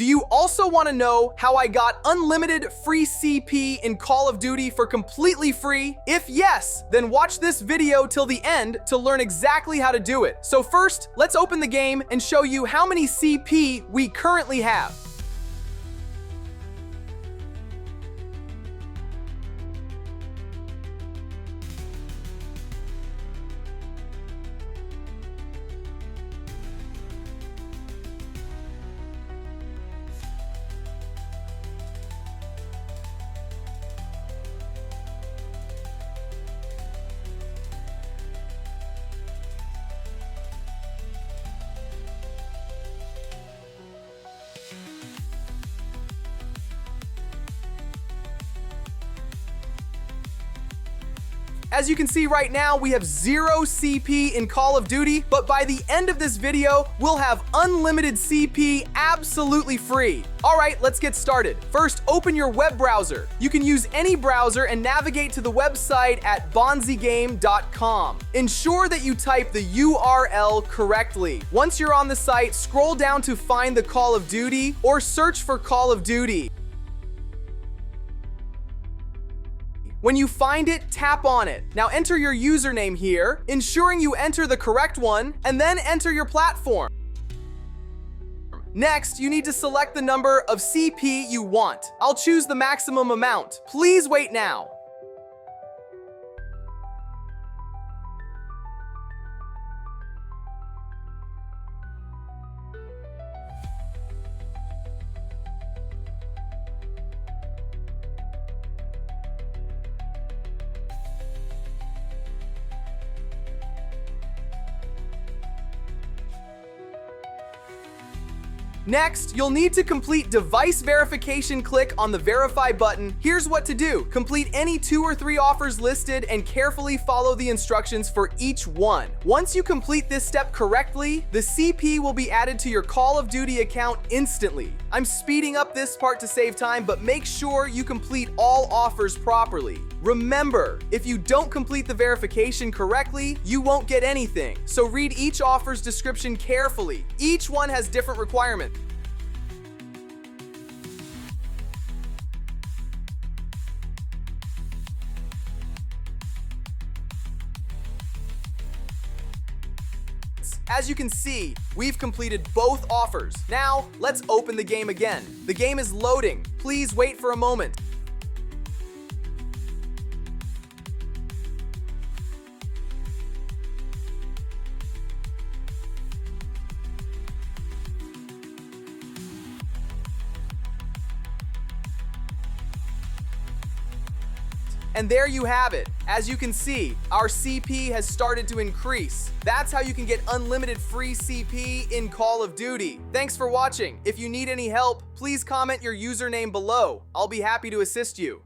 Do you also want to know how I got unlimited free CP in Call of Duty for completely free? If yes, then watch this video till the end to learn exactly how to do it. So first, let's open the game and show you how many CP we currently have. As you can see right now, we have 0 CP in Call of Duty, but by the end of this video, we'll have unlimited CP absolutely free. All right, let's get started. First, open your web browser. You can use any browser and navigate to the website at bonzigame.com. Ensure that you type the URL correctly. Once you're on the site, scroll down to find the Call of Duty or search for Call of Duty. When you find it, tap on it. Now enter your username here, ensuring you enter the correct one, and then enter your platform. Next, you need to select the number of CP you want. I'll choose the maximum amount. Please wait now. Next, you'll need to complete device verification. Click on the verify button. Here's what to do. Complete any 2 or 3 offers listed and carefully follow the instructions for each one. Once you complete this step correctly, the CP will be added to your Call of Duty account instantly. I'm speeding up this part to save time, but make sure you complete all offers properly. Remember, if you don't complete the verification correctly, you won't get anything. So read each offer's description carefully. Each one has different requirements. As you can see, we've completed both offers. Now, let's open the game again. The game is loading. Please wait for a moment. And there you have it. As you can see, our CP has started to increase. That's how you can get unlimited free CP in Call of Duty. Thanks for watching. If you need any help, please comment your username below. I'll be happy to assist you.